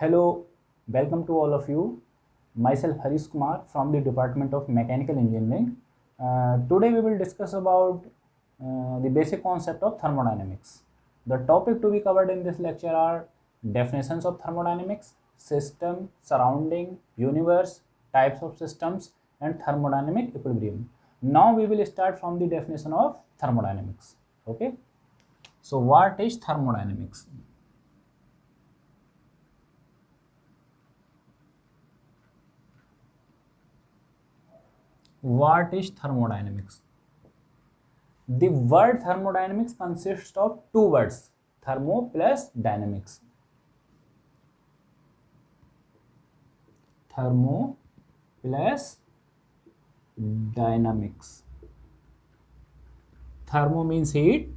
Hello, welcome to all of you. Myself Harish Kumar from the Department of Mechanical Engineering. Today we will discuss about the basic concept of thermodynamics. The topic to be covered in this lecture are definitions of thermodynamics, system, surrounding, universe, types of systems, and thermodynamic equilibrium. Now we will start from the definition of thermodynamics. Okay. So what is thermodynamics? What is thermodynamics? The word thermodynamics consists of two words, thermo plus dynamics. Thermo plus dynamics. Thermo means heat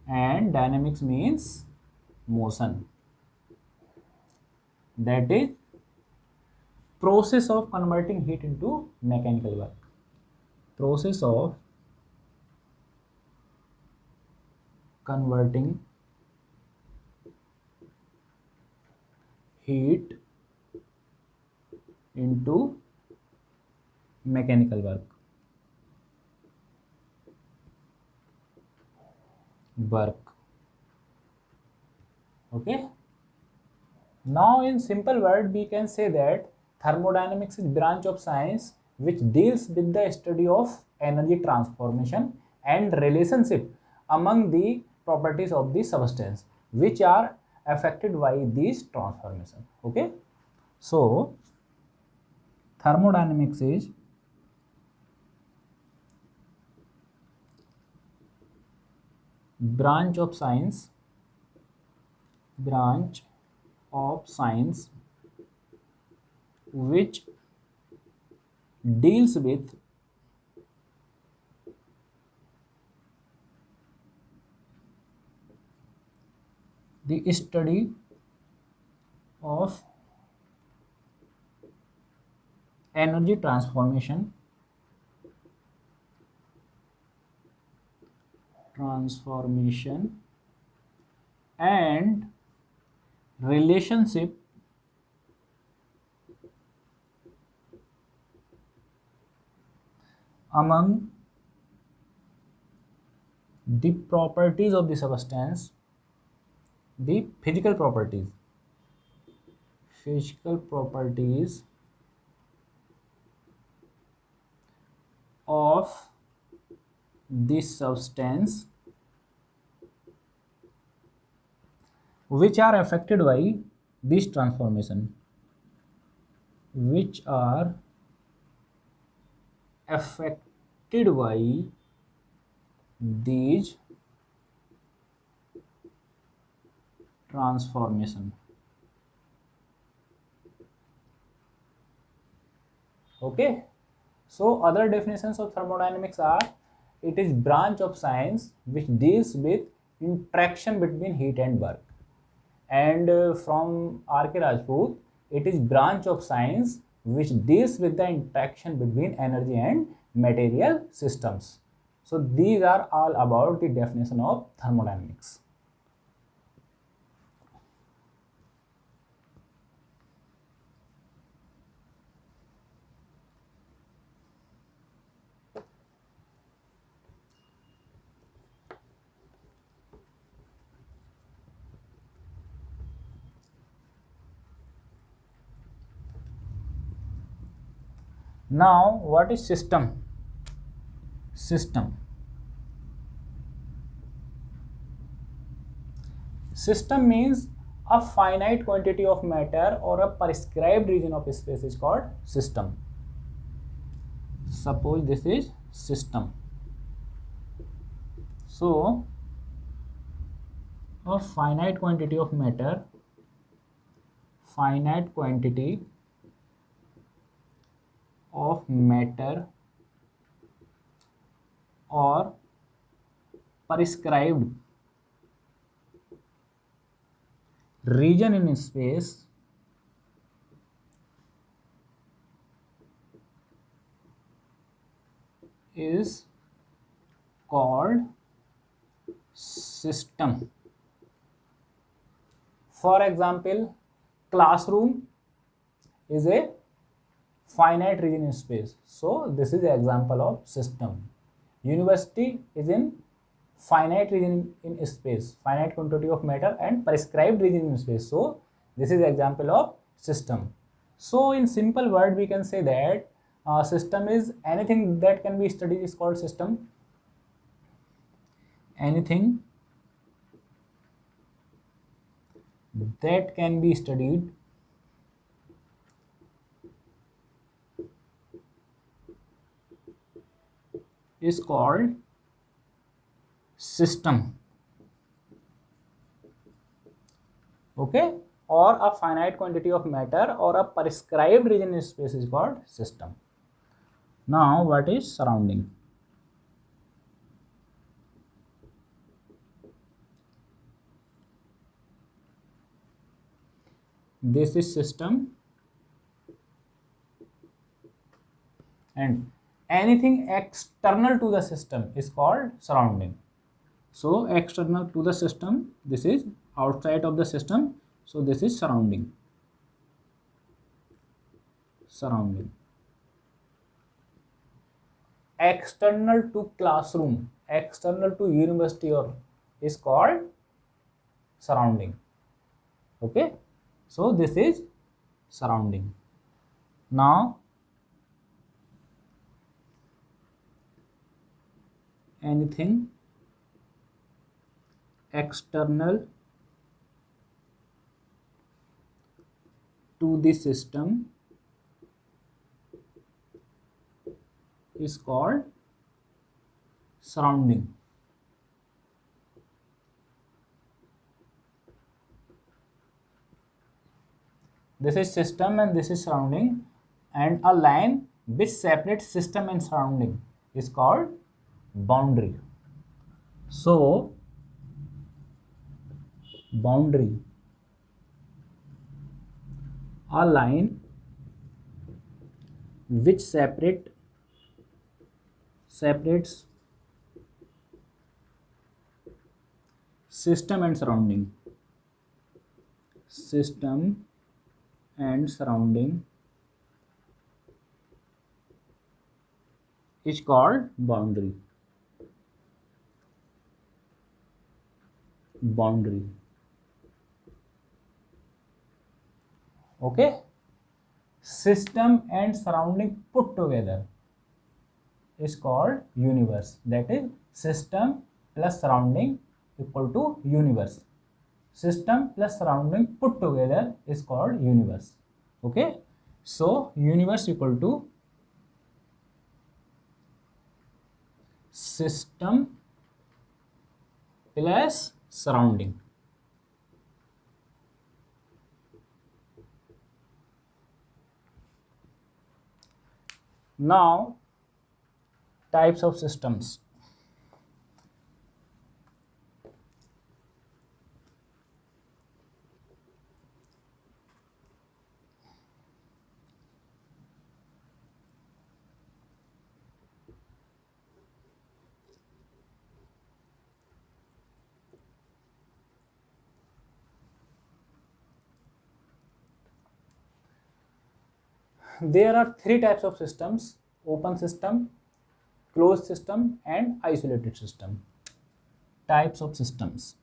and dynamics means motion. That is process of converting heat into mechanical work. Process of converting heat into mechanical work. Okay. Now in simple word we can say that thermodynamics is branch of science which deals with the study of energy transformation and relationship among the properties of the substance which are affected by these transformation. Okay. So thermodynamics is branch of science which deals with the study of energy transformation and relationship among the properties of the substance, the physical properties of this substance which are affected by this transformation, which are affected by these transformation. Okay. So other definitions of thermodynamics are: it is branch of science which deals with interaction between heat and work. And from R.K. Rajput, it is branch of science which deals with the interaction between energy and material systems. So these are all about the definition of thermodynamics. Now, what is system? System means a finite quantity of matter or a prescribed region of space is called system. Suppose this is system. So, a finite quantity of matter, or prescribed region in space is called system. For example, classroom is a finite region in space. So this is the example of system. University is in finite region in space, finite quantity of matter and prescribed region in space. So this is the example of system. So in simple word we can say that system is anything that can be studied is called system. Anything that can be studied is called system. Okay, or a finite quantity of matter or a prescribed region in space is called system. Now what is surrounding? This is system, and anything external to the system is called surrounding. So external to the system, this is outside of the system, so this is surrounding. Surrounding. External to classroom, external to university or is called surrounding. Okay, so this is surrounding. Now anything external to the system is called surrounding. This is system and this is surrounding, and a line which separates system and surrounding is called boundary. So boundary, a line which separates system and surrounding. System and surrounding is called boundary. Boundary. Okay, system and surrounding put together is called universe. That is system plus surrounding equal to universe. System plus surrounding put together is called universe. Okay, so universe equal to system plus surrounding. Now types of systems. There are three types of systems: open system, closed system and isolated system. Types of systems.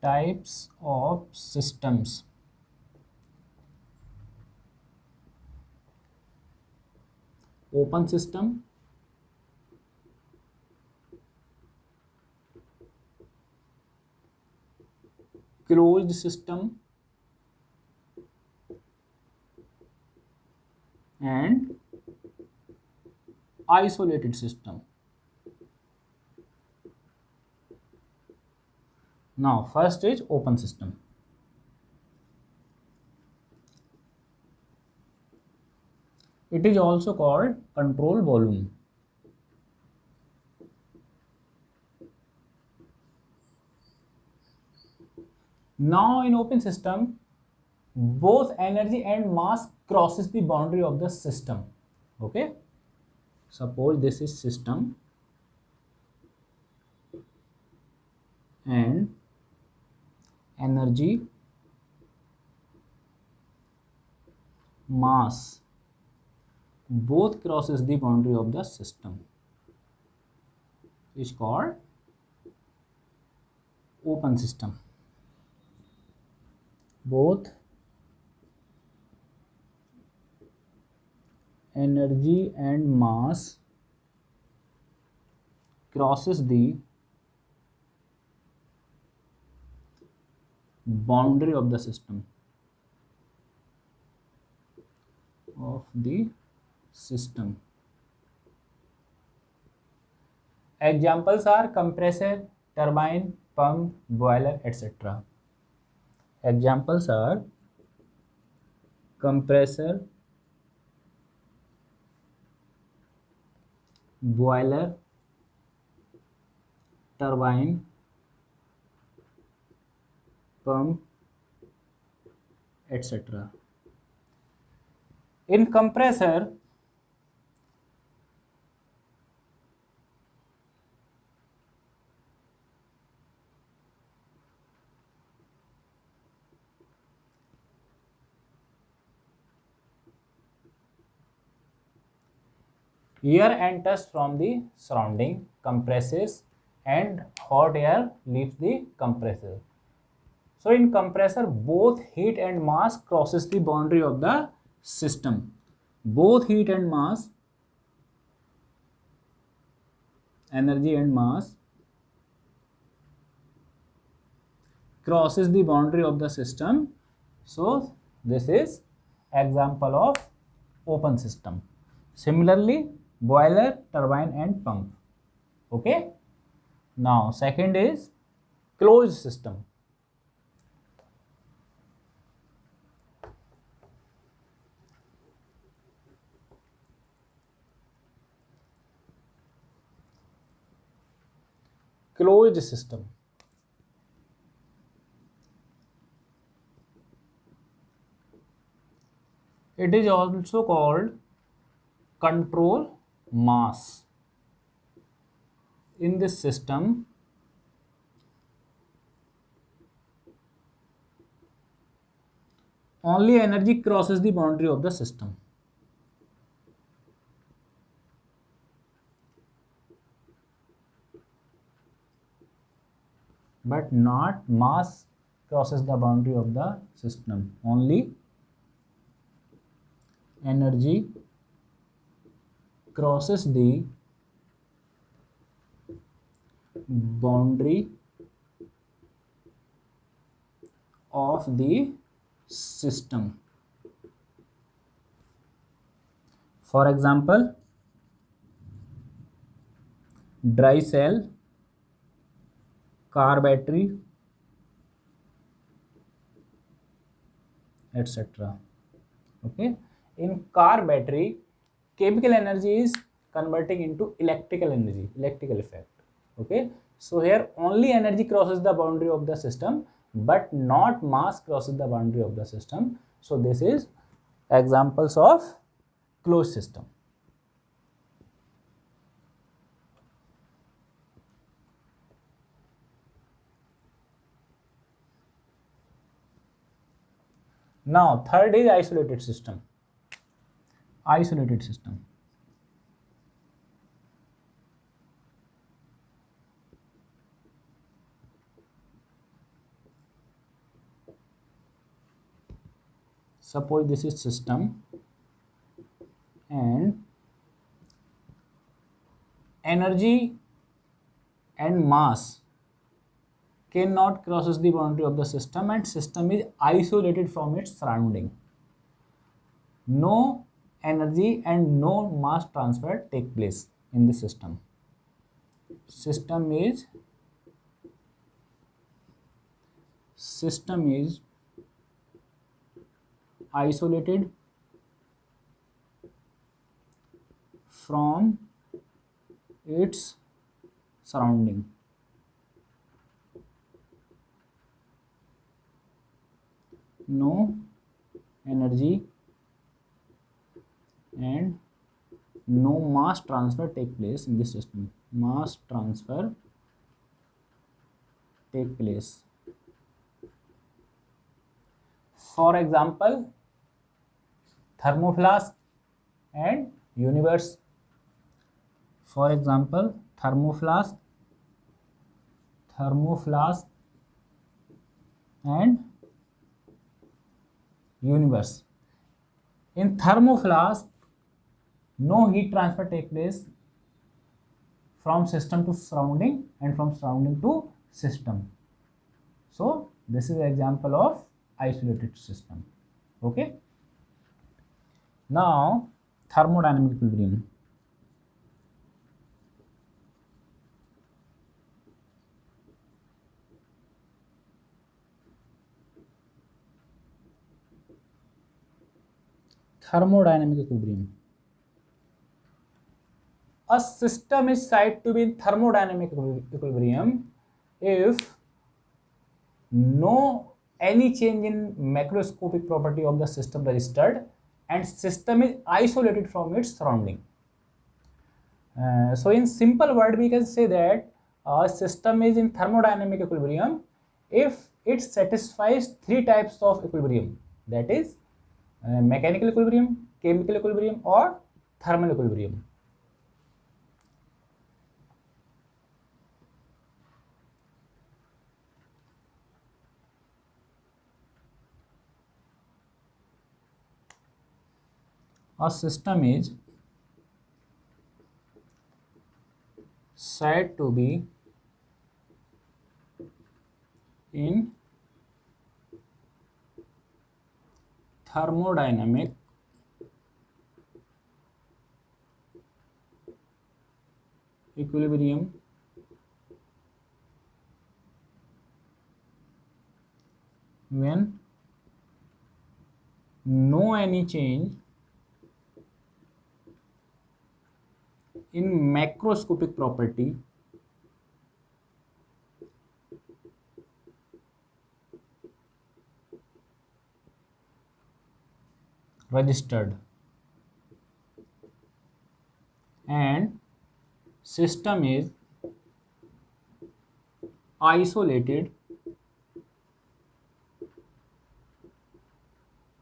Types of systems. Open system, closed system and isolated system. Now first is open system. It is also called control volume. Now in open system, both energy and mass crosses the boundary of the system. Okay, suppose this is system and energy mass both crosses the boundary of the system is called open system. Both energy and mass crosses the boundary of the system Examples are compressor, turbine, pump, boiler, etc. Examples are compressor, boiler, turbine, pump, etc. In compressor, air enters from the surrounding, compresses, and hot air leaves the compressor. So in compressor, both heat and mass crosses the boundary of the system. Both heat and mass, energy and mass, crosses the boundary of the system. So this is example of open system. Similarly, boiler, turbine and pump. Okay. Now second is closed system. Closed system. It is also called control mass. In this system, only energy crosses the boundary of the system. But not mass crosses the boundary of the system. Only energy crosses the boundary of the system. For example, dry cell, car battery, etc. Okay. In car battery, chemical energy is converting into electrical energy, electrical effect. Okay. So here only energy crosses the boundary of the system, but not mass crosses the boundary of the system. So this is examples of closed system. Now third is isolated system. Isolated system. Suppose this is system and energy and mass cannot crosses the boundary of the system and system is isolated from its surrounding. No energy and no mass transfer take place in the system. System is isolated from its surrounding. No energy and no mass transfer take place in this system. Mass transfer take place. For example, thermoflask and universe. For example, thermoflask and universe. In thermoflask, no heat transfer takes place from system to surrounding and from surrounding to system. So this is an example of isolated system. Okay. Now thermodynamic equilibrium. Thermodynamic equilibrium. A system is said to be in thermodynamic equilibrium if no any change in macroscopic property of the system registered and system is isolated from its surrounding. So in simple word we can say that a system is in thermodynamic equilibrium if it satisfies three types of equilibrium, that is mechanical equilibrium, chemical equilibrium or thermal equilibrium. A system is said to be in thermodynamic equilibrium when no any change in macroscopic property registered and system is isolated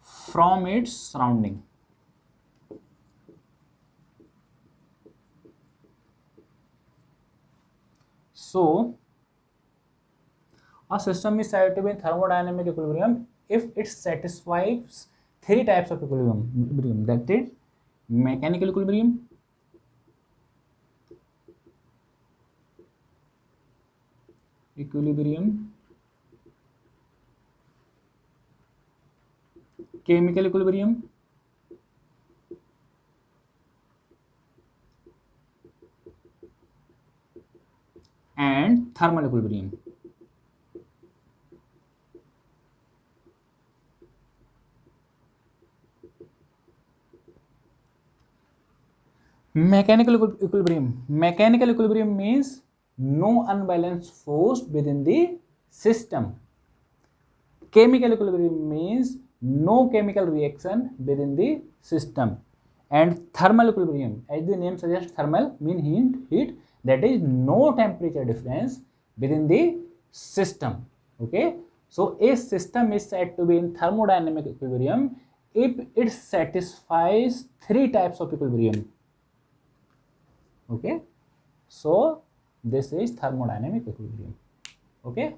from its surrounding. So a system is said to be in thermodynamic equilibrium if it satisfies three types of equilibrium, that is mechanical equilibrium, chemical equilibrium and thermal equilibrium. Mechanical equilibrium means no unbalanced force within the system. Chemical equilibrium means no chemical reaction within the system. And thermal equilibrium, as the name suggests, thermal means heat, that is no temperature difference within the system. Okay, so a system is said to be in thermodynamic equilibrium if it satisfies three types of equilibrium. Okay, so this is thermodynamic equilibrium. Okay.